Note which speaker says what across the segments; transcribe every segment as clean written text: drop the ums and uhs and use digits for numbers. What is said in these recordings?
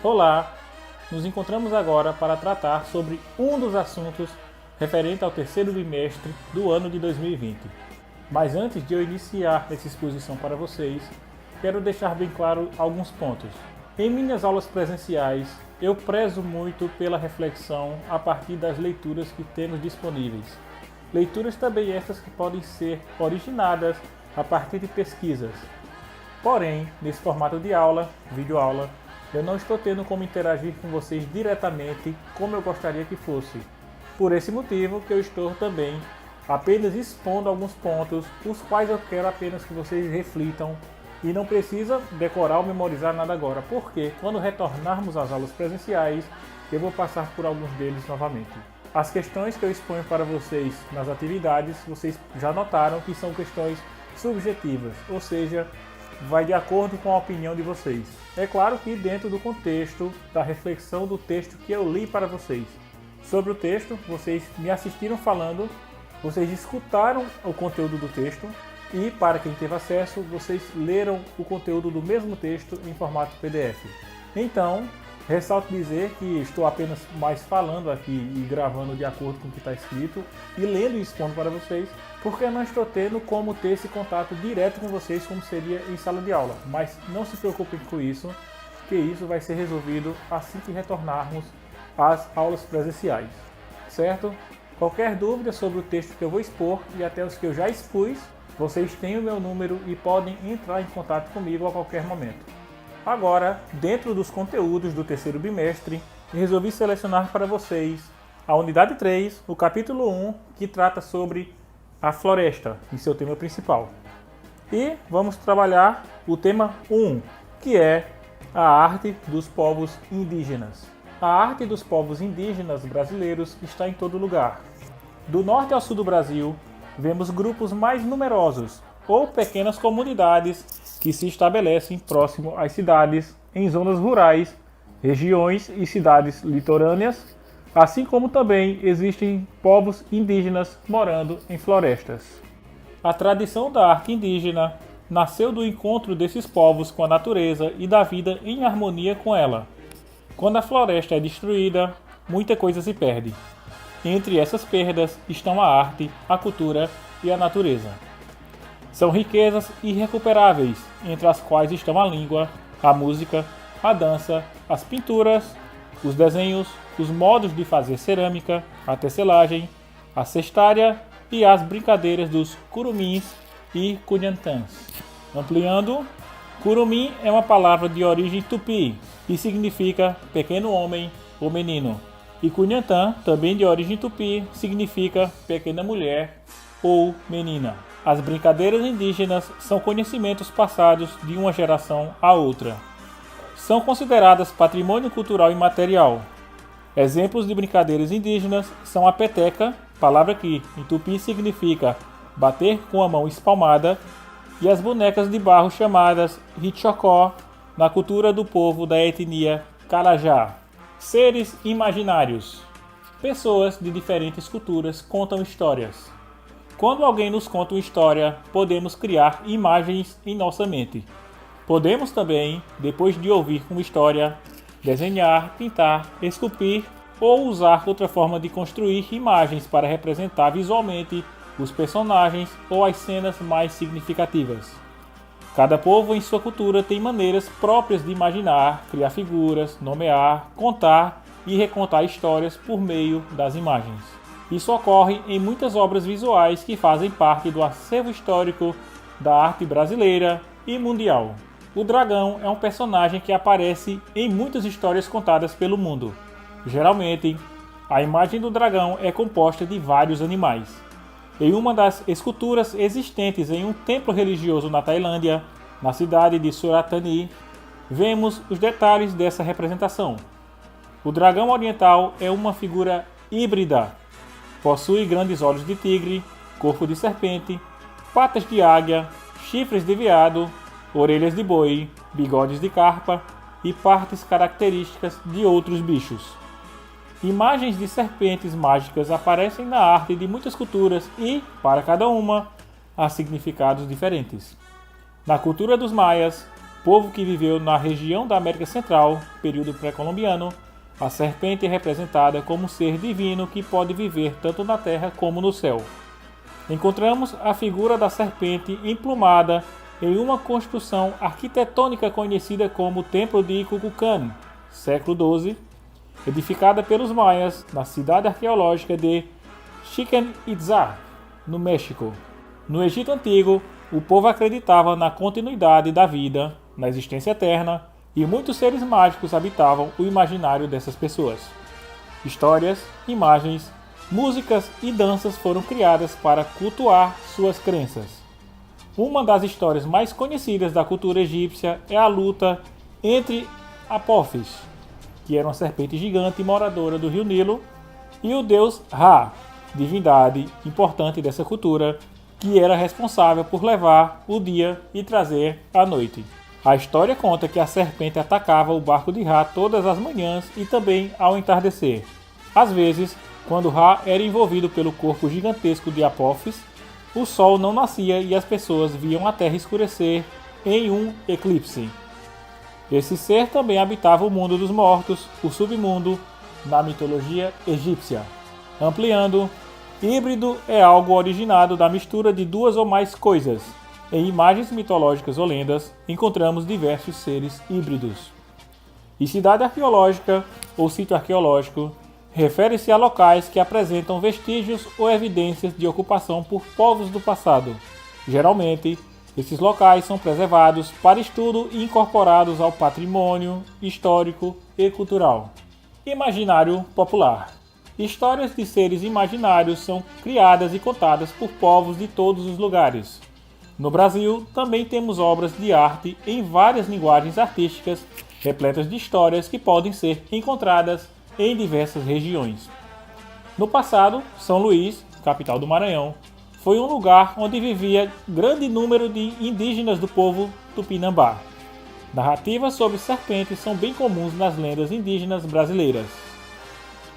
Speaker 1: Olá! Nos encontramos agora para tratar sobre um dos assuntos referente ao terceiro bimestre do ano de 2020. Mas antes de eu iniciar essa exposição para vocês, quero deixar bem claro alguns pontos. Em minhas aulas presenciais, eu prezo muito pela reflexão a partir das leituras que temos disponíveis. Leituras também estas que podem ser originadas a partir de pesquisas. Porém, nesse formato de aula, videoaula, eu não estou tendo como interagir com vocês diretamente como eu gostaria que fosse. Por esse motivo que eu estou também apenas expondo alguns pontos, os quais eu quero apenas que vocês reflitam e não precisa decorar ou memorizar nada agora, porque quando retornarmos às aulas presenciais, eu vou passar por alguns deles novamente. As questões que eu exponho para vocês nas atividades, vocês já notaram que são questões subjetivas, ou seja, vai de acordo com a opinião de vocês. É claro que dentro do contexto da reflexão do texto que eu li para vocês. Sobre o texto, vocês me assistiram falando, vocês escutaram o conteúdo do texto e, para quem teve acesso, vocês leram o conteúdo do mesmo texto em formato PDF. Então, ressalto dizer que estou apenas mais falando aqui e gravando de acordo com o que está escrito e lendo e expondo para vocês, porque eu não estou tendo como ter esse contato direto com vocês como seria em sala de aula. Mas não se preocupem com isso, que isso vai ser resolvido assim que retornarmos às aulas presenciais, certo? Qualquer dúvida sobre o texto que eu vou expor e até os que eu já expus, vocês têm o meu número e podem entrar em contato comigo a qualquer momento. Agora, dentro dos conteúdos do terceiro bimestre, resolvi selecionar para vocês a unidade 3, o capítulo 1, que trata sobre a floresta, em seu tema principal. E vamos trabalhar o tema 1, que é a arte dos povos indígenas. A arte dos povos indígenas brasileiros está em todo lugar. Do norte ao sul do Brasil, vemos grupos mais numerosos, ou pequenas comunidades que se estabelecem próximo às cidades, em zonas rurais, regiões e cidades litorâneas, assim como também existem povos indígenas morando em florestas. A tradição da arte indígena nasceu do encontro desses povos com a natureza e da vida em harmonia com ela. Quando a floresta é destruída, muita coisa se perde. Entre essas perdas estão a arte, a cultura e a natureza. São riquezas irrecuperáveis, entre as quais estão a língua, a música, a dança, as pinturas, os desenhos, os modos de fazer cerâmica, a tecelagem, a cestária e as brincadeiras dos curumins e cunhantãs. Ampliando, curumim é uma palavra de origem tupi e significa pequeno homem ou menino. E cunhantã, também de origem tupi, significa pequena mulher ou menina. As brincadeiras indígenas são conhecimentos passados de uma geração a outra. São consideradas patrimônio cultural imaterial. Exemplos de brincadeiras indígenas são a peteca, palavra que em tupi significa bater com a mão espalmada, e as bonecas de barro chamadas Hichocó, na cultura do povo da etnia Carajá. Seres imaginários. Pessoas de diferentes culturas contam histórias. Quando alguém nos conta uma história, podemos criar imagens em nossa mente. Podemos também, depois de ouvir uma história, desenhar, pintar, esculpir ou usar outra forma de construir imagens para representar visualmente os personagens ou as cenas mais significativas. Cada povo em sua cultura tem maneiras próprias de imaginar, criar figuras, nomear, contar e recontar histórias por meio das imagens. Isso ocorre em muitas obras visuais que fazem parte do acervo histórico da arte brasileira e mundial. O dragão é um personagem que aparece em muitas histórias contadas pelo mundo. Geralmente, a imagem do dragão é composta de vários animais. Em uma das esculturas existentes em um templo religioso na Tailândia, na cidade de Surat Thani, vemos os detalhes dessa representação. O dragão oriental é uma figura híbrida. Possui grandes olhos de tigre, corpo de serpente, patas de águia, chifres de veado, orelhas de boi, bigodes de carpa e partes características de outros bichos. Imagens de serpentes mágicas aparecem na arte de muitas culturas e, para cada uma, há significados diferentes. Na cultura dos maias, povo que viveu na região da América Central, período pré-colombiano, a serpente é representada como um ser divino que pode viver tanto na terra como no céu. Encontramos a figura da serpente emplumada em uma construção arquitetônica conhecida como Templo de Kukulcán, século XII, edificada pelos maias na cidade arqueológica de Chichén Itzá, no México. No Egito Antigo, o povo acreditava na continuidade da vida, na existência eterna, e muitos seres mágicos habitavam o imaginário dessas pessoas. Histórias, imagens, músicas e danças foram criadas para cultuar suas crenças. Uma das histórias mais conhecidas da cultura egípcia é a luta entre Apófis, que era uma serpente gigante moradora do rio Nilo, e o deus Ra, divindade importante dessa cultura, que era responsável por levar o dia e trazer a noite. A história conta que a serpente atacava o barco de Ra todas as manhãs e também ao entardecer. Às vezes, quando Ra era envolvido pelo corpo gigantesco de Apófis, o sol não nascia e as pessoas viam a terra escurecer em um eclipse. Esse ser também habitava o mundo dos mortos, o submundo, na mitologia egípcia. Ampliando, híbrido é algo originado da mistura de duas ou mais coisas. Em imagens mitológicas ou lendas, encontramos diversos seres híbridos. E cidade arqueológica ou sítio arqueológico refere-se a locais que apresentam vestígios ou evidências de ocupação por povos do passado. Geralmente, esses locais são preservados para estudo e incorporados ao patrimônio histórico e cultural. Imaginário popular. Histórias de seres imaginários são criadas e contadas por povos de todos os lugares. No Brasil, também temos obras de arte em várias linguagens artísticas, repletas de histórias que podem ser encontradas em diversas regiões. No passado, São Luís, capital do Maranhão, foi um lugar onde vivia grande número de indígenas do povo Tupinambá. Narrativas sobre serpentes são bem comuns nas lendas indígenas brasileiras.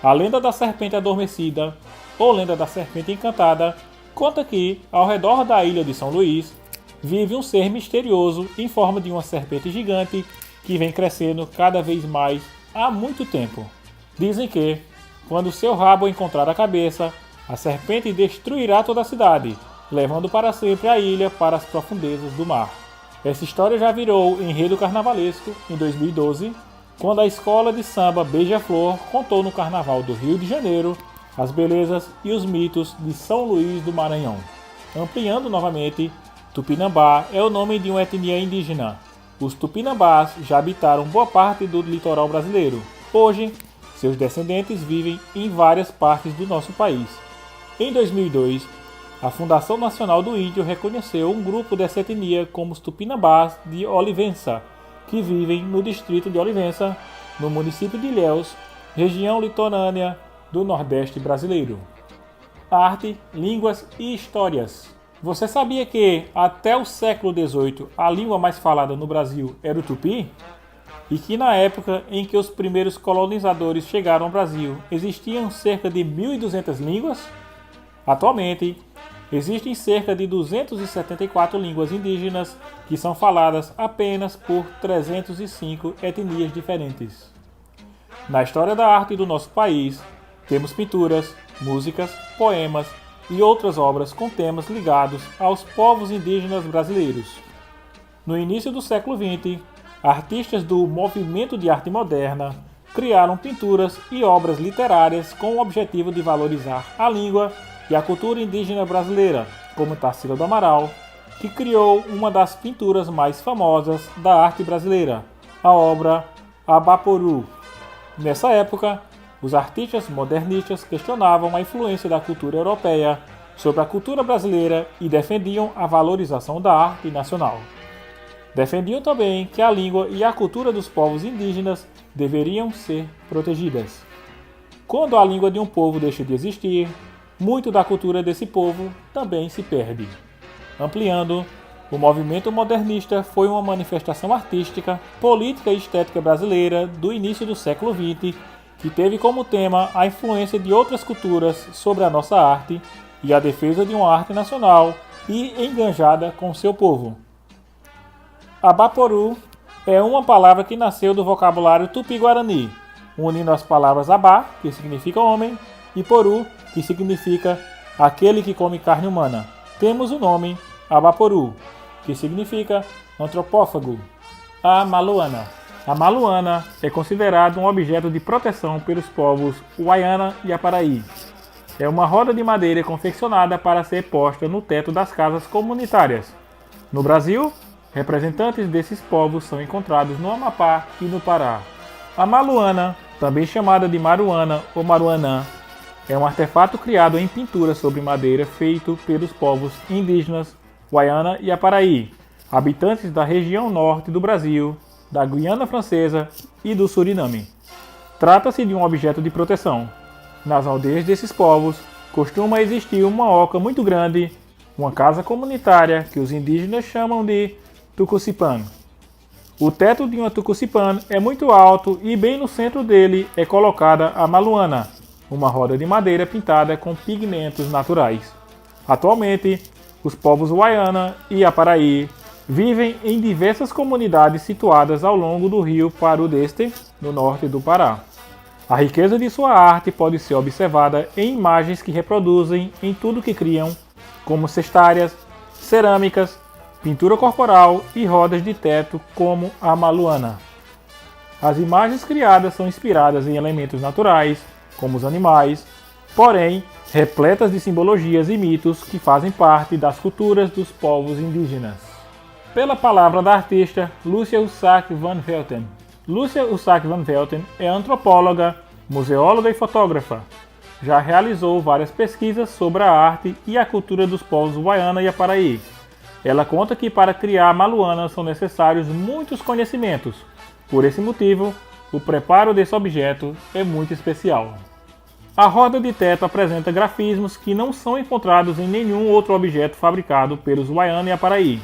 Speaker 1: A lenda da serpente adormecida, ou lenda da serpente encantada, conta que, ao redor da ilha de São Luís, vive um ser misterioso em forma de uma serpente gigante que vem crescendo cada vez mais há muito tempo. Dizem que, quando seu rabo encontrar a cabeça, a serpente destruirá toda a cidade, levando para sempre a ilha para as profundezas do mar. Essa história já virou enredo carnavalesco em 2012, quando a escola de samba Beija-Flor contou no Carnaval do Rio de Janeiro as belezas e os mitos de São Luís do Maranhão. Ampliando novamente, Tupinambá é o nome de uma etnia indígena. Os Tupinambás já habitaram boa parte do litoral brasileiro. Hoje, seus descendentes vivem em várias partes do nosso país. Em 2002, a Fundação Nacional do Índio reconheceu um grupo dessa etnia como os Tupinambás de Olivença, que vivem no distrito de Olivença, no município de Ilhéus, região litorânea do Nordeste brasileiro. Arte, línguas e histórias. Você sabia que, até o século XVIII, a língua mais falada no Brasil era o tupi? E que na época em que os primeiros colonizadores chegaram ao Brasil, existiam cerca de 1.200 línguas? Atualmente, existem cerca de 274 línguas indígenas que são faladas apenas por 305 etnias diferentes. Na história da arte do nosso país, temos pinturas, músicas, poemas e outras obras com temas ligados aos povos indígenas brasileiros. No início do século XX, artistas do movimento de arte moderna criaram pinturas e obras literárias com o objetivo de valorizar a língua e a cultura indígena brasileira, como Tarsila do Amaral, que criou uma das pinturas mais famosas da arte brasileira, a obra Abaporu. Nessa época, os artistas modernistas questionavam a influência da cultura europeia sobre a cultura brasileira e defendiam a valorização da arte nacional. Defendiam também que a língua e a cultura dos povos indígenas deveriam ser protegidas. Quando a língua de um povo deixa de existir, muito da cultura desse povo também se perde. Ampliando, o movimento modernista foi uma manifestação artística, política e estética brasileira do início do século XX, que teve como tema a influência de outras culturas sobre a nossa arte e a defesa de uma arte nacional e enganjada com seu povo. Abaporu É uma palavra que nasceu do vocabulário tupi-guarani, unindo as palavras abá, que significa homem, e poru, que significa aquele que come carne humana. Temos o nome Abaporu, que significa antropófago. A maluana. A maluana é considerado um objeto de proteção pelos povos Waiana e Aparaí. É uma roda de madeira confeccionada para ser posta no teto das casas comunitárias. No Brasil, representantes desses povos são encontrados no Amapá e no Pará. A maluana, também chamada de maruana ou maruanã, é um artefato criado em pintura sobre madeira feito pelos povos indígenas Waiana e Aparaí, habitantes da região norte do Brasil, da Guiana Francesa e do Suriname. Trata-se de um objeto de proteção. Nas aldeias desses povos, costuma existir uma oca muito grande, uma casa comunitária que os indígenas chamam de tucucipan. O teto de uma tucucipan é muito alto e bem no centro dele é colocada a maluana, uma roda de madeira pintada com pigmentos naturais. Atualmente, os povos Waiana e Aparaí vivem em diversas comunidades situadas ao longo do rio Paru d'Este, no norte do Pará. A riqueza de sua arte pode ser observada em imagens que reproduzem em tudo que criam, como cestárias, cerâmicas, pintura corporal e rodas de teto como a maluana. As imagens criadas são inspiradas em elementos naturais, como os animais, porém repletas de simbologias e mitos que fazem parte das culturas dos povos indígenas. Pela palavra da artista Lúcia Ussac van Velten. Lúcia Ussac van Velten é antropóloga, museóloga e fotógrafa. Já realizou várias pesquisas sobre a arte e a cultura dos povos Waiana e Aparaí. Ela conta que para criar a maluana são necessários muitos conhecimentos. Por esse motivo, o preparo desse objeto é muito especial. A roda de teto apresenta grafismos que não são encontrados em nenhum outro objeto fabricado pelos Waiana e Aparaí.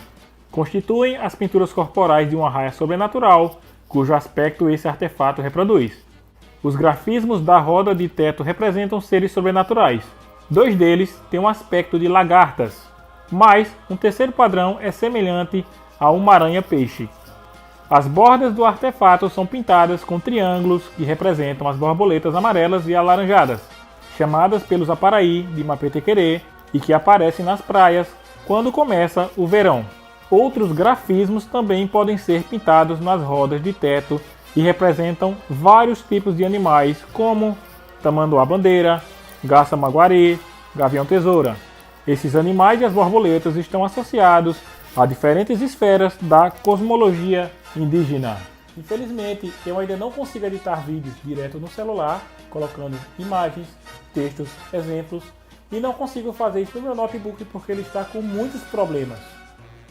Speaker 1: Constituem as pinturas corporais de uma raia sobrenatural, cujo aspecto esse artefato reproduz. Os grafismos da roda de teto representam seres sobrenaturais. 2 deles têm um aspecto de lagartas, mas um terceiro padrão é semelhante a uma aranha-peixe. As bordas do artefato são pintadas com triângulos que representam as borboletas amarelas e alaranjadas, chamadas pelos Aparaí de mapetequerê e que aparecem nas praias quando começa o verão. Outros grafismos também podem ser pintados nas rodas de teto e representam vários tipos de animais como tamanduá-bandeira, garça-maguari, gavião-tesoura. Esses animais e as borboletas estão associados a diferentes esferas da cosmologia indígena. Infelizmente, eu ainda não consigo editar vídeos direto no celular, colocando imagens, textos, exemplos, e não consigo fazer isso no meu notebook porque ele está com muitos problemas.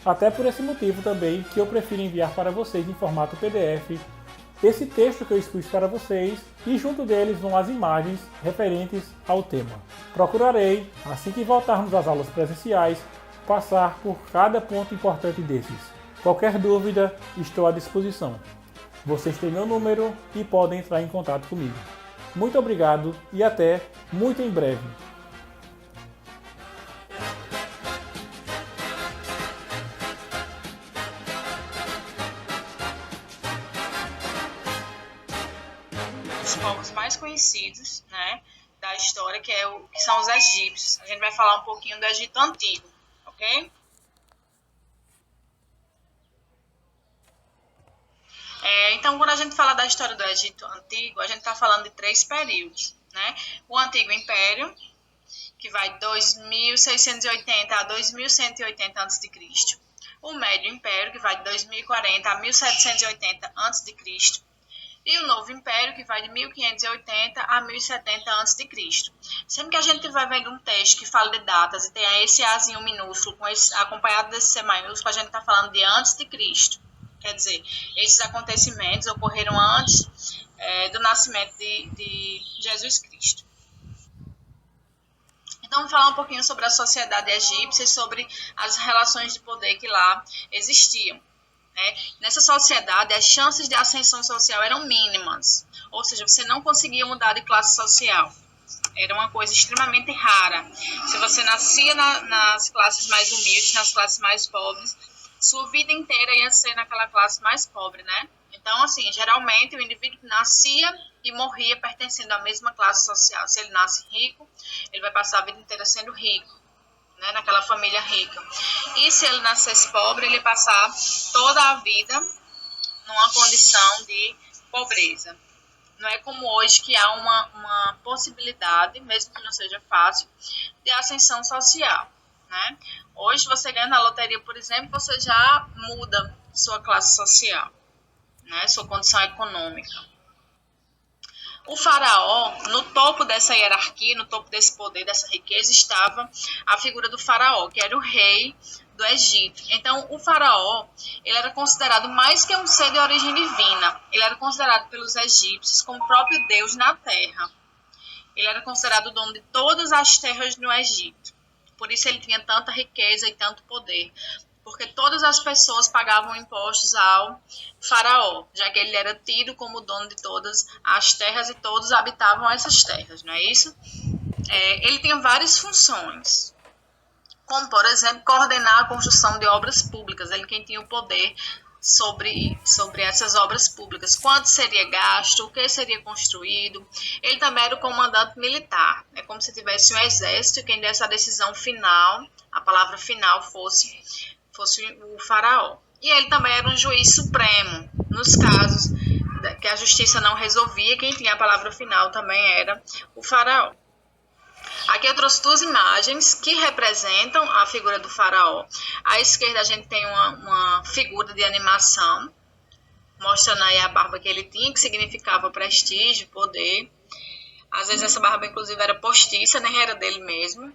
Speaker 1: Até por esse motivo também que eu prefiro enviar para vocês em formato PDF esse texto que eu expus para vocês e junto deles vão as imagens referentes ao tema. Procurarei, assim que voltarmos às aulas presenciais, passar por cada ponto importante desses. Qualquer dúvida, estou à disposição. Vocês têm meu número e podem entrar em contato comigo. Muito obrigado e até muito em breve.
Speaker 2: Os povos mais conhecidos, né, da história, que são os egípcios. A gente vai falar um pouquinho do Egito Antigo, ok? Então, quando a gente fala da história do Egito Antigo, a gente está falando de 3 períodos, né? O Antigo Império, que vai de 2680 a 2180 a.C. O Médio Império, que vai de 2040 a 1780 a.C. E o Novo Império, que vai de 1580 a 1070 a.C. Sempre que a gente vai vendo um texto que fala de datas e tem esse Azinho minúsculo acompanhado desse C maiúsculo, a gente está falando de antes de Cristo. Quer dizer, esses acontecimentos ocorreram antes do nascimento de Jesus Cristo. Então, vamos falar um pouquinho sobre a sociedade egípcia e sobre as relações de poder que lá existiam. Nessa sociedade, as chances de ascensão social eram mínimas, ou seja, você não conseguia mudar de classe social. Era uma coisa extremamente rara. Se você nascia nas classes mais humildes, nas classes mais pobres, sua vida inteira ia ser naquela classe mais pobre, né? Então, assim, geralmente o indivíduo que nascia e morria pertencendo à mesma classe social. Se ele nasce rico, ele vai passar a vida inteira sendo rico, né? Naquela família rica. E se ele nascesse pobre, ele ia passar toda a vida numa condição de pobreza. Não é como hoje que há uma possibilidade, mesmo que não seja fácil, de ascensão social, né? Hoje você ganha na loteria, por exemplo, você já muda sua classe social, né? Sua condição econômica. O faraó, no topo dessa hierarquia, no topo desse poder, dessa riqueza, estava a figura do faraó, que era o rei do Egito. Então, o faraó, ele era considerado mais que um ser de origem divina. Ele era considerado pelos egípcios como o próprio Deus na terra. Ele era considerado o dono de todas as terras no Egito. Por isso ele tinha tanta riqueza e tanto poder. Porque todas as pessoas pagavam impostos ao faraó, já que ele era tido como dono de todas as terras e todos habitavam essas terras, não é isso? Ele tinha várias funções, como, por exemplo, coordenar a construção de obras públicas. Ele quem tinha o poder sobre essas obras públicas, quanto seria gasto, o que seria construído. Ele também era o comandante militar, é como se tivesse um exército e quem desse a decisão final, a palavra final fosse o faraó. E ele também era um juiz supremo, nos casos que a justiça não resolvia, quem tinha a palavra final também era o faraó. Aqui eu trouxe duas imagens que representam a figura do faraó. À esquerda a gente tem uma figura de animação, mostrando aí a barba que ele tinha, que significava prestígio, poder. Às vezes essa barba inclusive era postiça, nem era dele mesmo.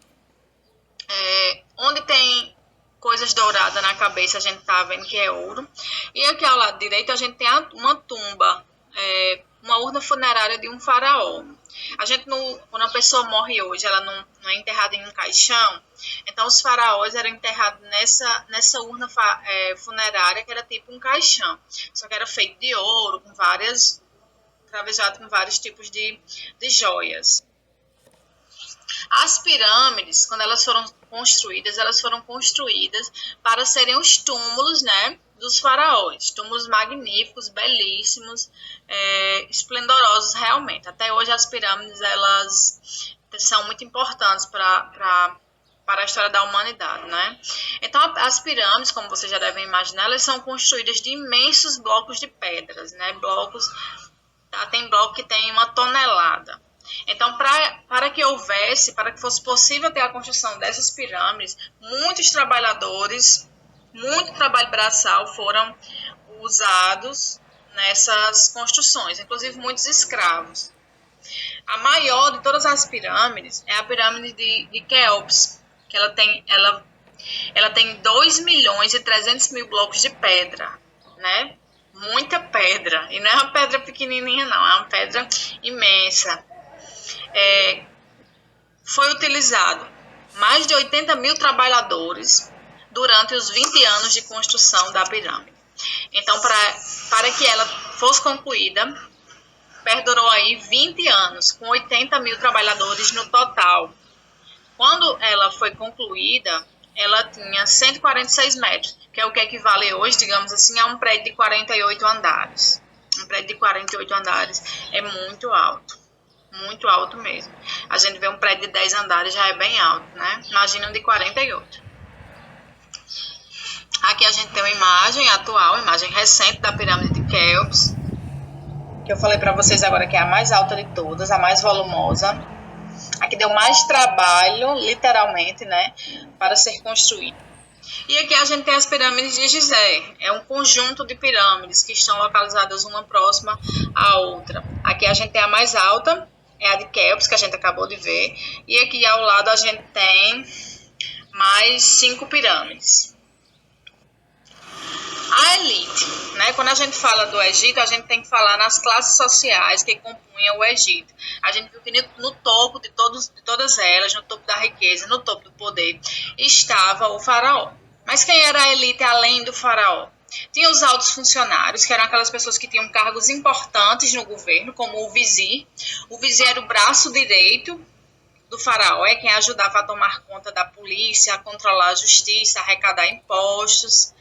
Speaker 2: Onde tem coisas douradas na cabeça, a gente tá vendo que é ouro. E aqui ao lado direito a gente tem uma tumba, uma urna funerária de um faraó. A gente quando a pessoa morre hoje, ela não é enterrada em um caixão. Então os faraós eram enterrados nessa urna funerária, que era tipo um caixão, só que era feito de ouro, cravejado com vários tipos de joias. As pirâmides, quando elas foram construídas para serem os túmulos, né, dos faraós. Túmulos magníficos, belíssimos, esplendorosos realmente. Até hoje as pirâmides elas são muito importantes para a história da humanidade, né? Então as pirâmides, como vocês já devem imaginar, elas são construídas de imensos blocos de pedras, né? Tem bloco que tem 1 tonelada. Então, para que fosse possível ter a construção dessas pirâmides, muitos trabalhadores, muito trabalho braçal foram usados nessas construções, inclusive muitos escravos. A maior de todas as pirâmides é a pirâmide de Quéops, que ela tem 2.300.000 blocos de pedra, né? Muita pedra, e não é uma pedra pequenininha não, é uma pedra imensa. Foi utilizado mais de 80.000 trabalhadores durante os 20 anos de construção da pirâmide. Então, para que ela fosse concluída, perdurou aí 20 anos, com 80.000 trabalhadores no total. Quando ela foi concluída, ela tinha 146 metros, que é o que equivale hoje, digamos assim, a um prédio de 48 andares. Um prédio de 48 andares é muito alto mesmo. A gente vê um prédio de 10 andares, já é bem alto, né? Imagina um de 48. Aqui a gente tem uma imagem atual, imagem recente da pirâmide de Quéops, que eu falei para vocês agora que é a mais alta de todas, a mais volumosa. Aqui deu mais trabalho, literalmente, né, para ser construída. E aqui a gente tem as pirâmides de Gizé. É um conjunto de pirâmides que estão localizadas uma próxima à outra. Aqui a gente tem a mais alta, é a de Quéops, que a gente acabou de ver. E aqui ao lado a gente tem mais 5 pirâmides. A elite, né? Quando a gente fala do Egito, a gente tem que falar nas classes sociais que compunham o Egito. A gente viu que no topo de todas elas, no topo da riqueza, no topo do poder, estava o faraó. Mas quem era a elite além do faraó? Tinha os altos funcionários, que eram aquelas pessoas que tinham cargos importantes no governo, como o vizir. O vizir era o braço direito do faraó, é quem ajudava a tomar conta da polícia, a controlar a justiça, a arrecadar impostos.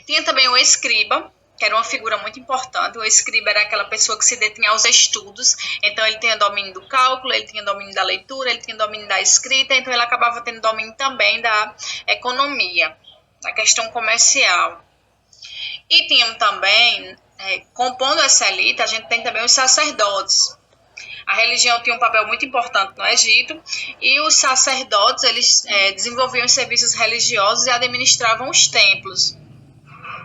Speaker 2: Tinha também o escriba, que era uma figura muito importante. O escriba era aquela pessoa que se detinha aos estudos, então ele tinha domínio do cálculo, ele tinha domínio da leitura, ele tinha domínio da escrita, então ele acabava tendo domínio também da economia, da questão comercial. E tínhamos também, compondo essa elite, a gente tem também os sacerdotes. A religião tinha um papel muito importante no Egito e os sacerdotes eles desenvolviam os serviços religiosos e administravam os templos,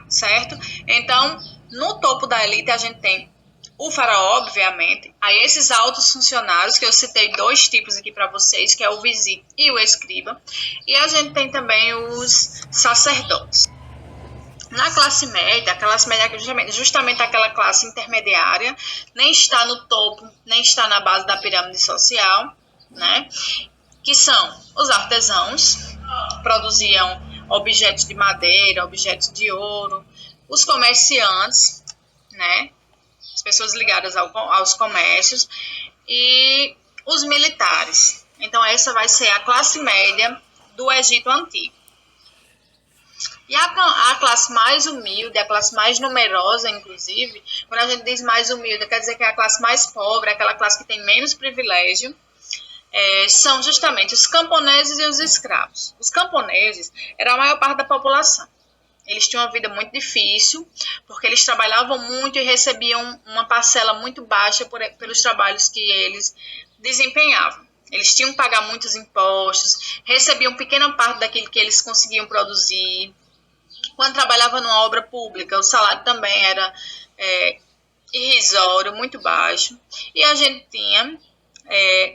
Speaker 2: certo? Então, no topo da elite a gente tem o faraó, obviamente, aí esses altos funcionários, que eu citei 2 tipos aqui para vocês, que é o vizir e o escriba, e a gente tem também os sacerdotes. Na classe média, a classe média é justamente aquela classe intermediária, nem está no topo, nem está na base da pirâmide social, né? Que são os artesãos, produziam objetos de madeira, objetos de ouro, os comerciantes, né? As pessoas ligadas aos comércios, e os militares. Então, essa vai ser a classe média do Egito Antigo. E a classe mais humilde, a classe mais numerosa, inclusive, quando a gente diz mais humilde, quer dizer que é a classe mais pobre, aquela classe que tem menos privilégio, são justamente os camponeses e os escravos. Os camponeses eram a maior parte da população. Eles tinham uma vida muito difícil, porque eles trabalhavam muito e recebiam uma parcela muito baixa pelos trabalhos que eles desempenhavam. Eles tinham que pagar muitos impostos, recebiam pequena parte daquilo que eles conseguiam produzir. Quando trabalhava numa obra pública, o salário também era irrisório, muito baixo. E a gente tinha,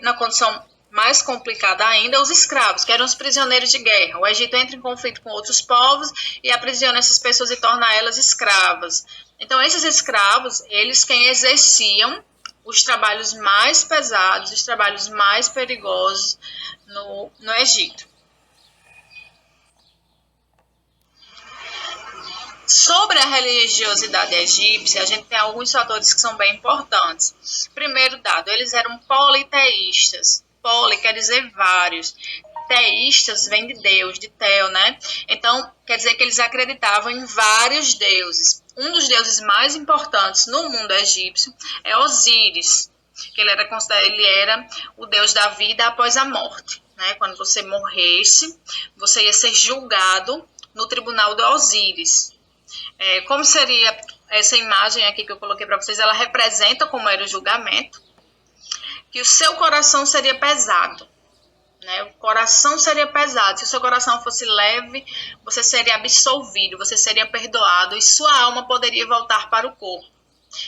Speaker 2: na condição mais complicada ainda, os escravos, que eram os prisioneiros de guerra. O Egito entra em conflito com outros povos e aprisiona essas pessoas e torna elas escravas. Então, esses escravos, eles quem exerciam os trabalhos mais pesados, os trabalhos mais perigosos no Egito. Sobre a religiosidade egípcia, a gente tem alguns fatores que são bem importantes. Primeiro dado, eles eram politeístas. Poli quer dizer vários. Teístas vem de Deus, de Teo, né? Então, quer dizer que eles acreditavam em vários deuses. Um dos deuses mais importantes no mundo egípcio é Osíris, que ele era o deus da vida após a morte, né? Quando você morresse, você ia ser julgado no tribunal de Osíris. Como seria essa imagem aqui que eu coloquei para vocês? Ela representa como era o julgamento, que o seu coração seria pesado, né? O coração seria pesado. Se o seu coração fosse leve, você seria absolvido, você seria perdoado e sua alma poderia voltar para o corpo.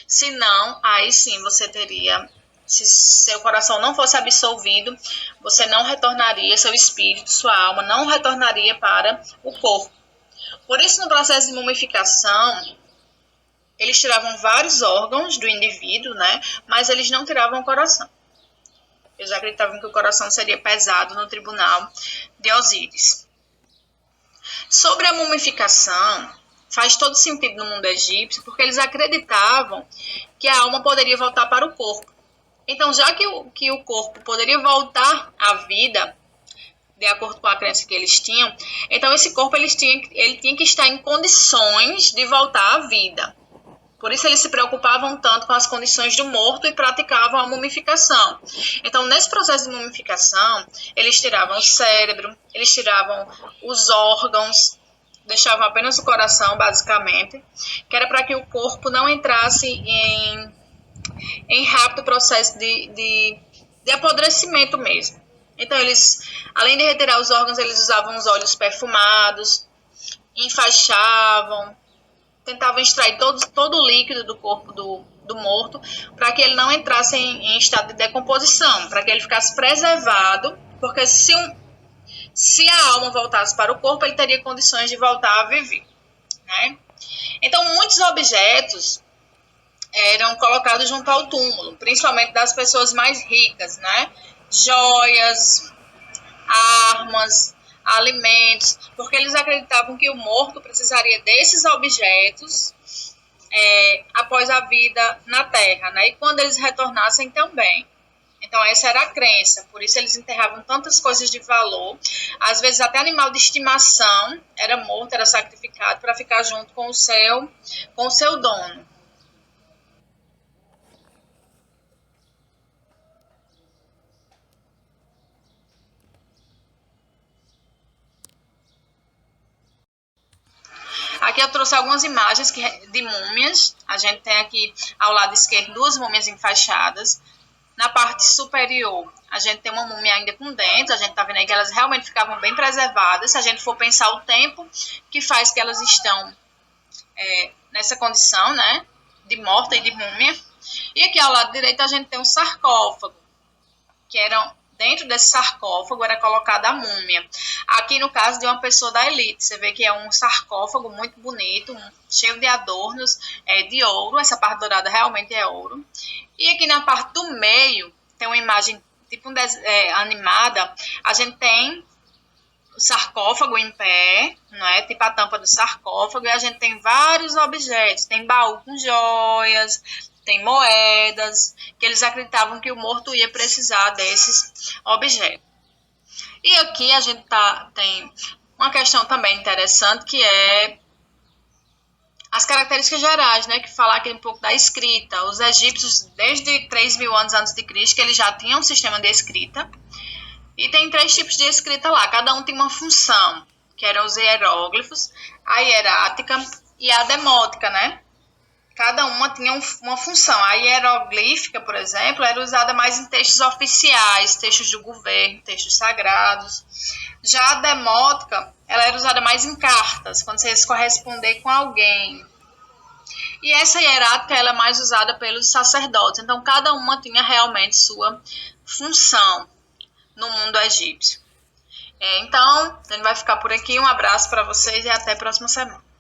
Speaker 2: Se não, aí sim você teria, se seu coração não fosse absolvido, você não retornaria, seu espírito, sua alma não retornaria para o corpo. Por isso, no processo de mumificação, eles tiravam vários órgãos do indivíduo, né? Mas eles não tiravam o coração. Eles acreditavam que o coração seria pesado no tribunal de Osíris. Sobre a mumificação, faz todo sentido no mundo egípcio, porque eles acreditavam que a alma poderia voltar para o corpo. Então, já que o corpo poderia voltar à vida, de acordo com a crença que eles tinham, então esse corpo ele tinha que estar em condições de voltar à vida. Por isso eles se preocupavam tanto com as condições do morto e praticavam a mumificação. Então, nesse processo de mumificação, eles tiravam o cérebro, eles tiravam os órgãos, deixavam apenas o coração, basicamente, que era para que o corpo não entrasse em rápido processo de apodrecimento mesmo. Então, eles, além de retirar os órgãos, eles usavam os óleos perfumados, enfaixavam, tentavam extrair todo o líquido do corpo do morto, para que ele não entrasse em estado de decomposição, para que ele ficasse preservado, porque se a alma voltasse para o corpo, ele teria condições de voltar a viver, né? Então, muitos objetos eram colocados junto ao túmulo, principalmente das pessoas mais ricas, né? Joias, armas, alimentos, porque eles acreditavam que o morto precisaria desses objetos após a vida na Terra, né? E quando eles retornassem também. Então, essa era a crença. Por isso, eles enterravam tantas coisas de valor. Às vezes, até animal de estimação era morto, era sacrificado para ficar junto com o seu dono. Aqui eu trouxe algumas imagens de múmias. A gente tem aqui ao lado esquerdo 2 múmias enfaixadas. Na parte superior, a gente tem uma múmia ainda com dentes. A gente está vendo aí que elas realmente ficavam bem preservadas. Se a gente for pensar o tempo que faz que elas estão nessa condição, né, de morta e de múmia. E aqui ao lado direito a gente tem um sarcófago, que eram... Dentro desse sarcófago era colocada a múmia. Aqui no caso de uma pessoa da elite, você vê que é um sarcófago muito bonito, cheio de adornos de ouro. Essa parte dourada realmente é ouro. E aqui na parte do meio, tem uma imagem tipo animada. A gente tem o sarcófago em pé, não é? Tipo a tampa do sarcófago. E a gente tem vários objetos. Tem baú com joias, tem moedas, que eles acreditavam que o morto ia precisar desses objetos. E aqui a gente tem uma questão também interessante, que é as características gerais, né, que fala aqui um pouco da escrita. Os egípcios, desde 3.000 anos antes de Cristo, eles já tinham um sistema de escrita. E tem 3 tipos de escrita lá, cada um tem uma função, que eram os hieróglifos, a hierática e a demótica, né? Cada uma tinha uma função. A hieroglífica, por exemplo, era usada mais em textos oficiais, textos do governo, textos sagrados. Já a demótica, ela era usada mais em cartas, quando você ia se corresponder com alguém. E essa hierática, ela é mais usada pelos sacerdotes. Então, cada uma tinha realmente sua função no mundo egípcio. Então, a gente vai ficar por aqui. Um abraço para vocês e até a próxima semana.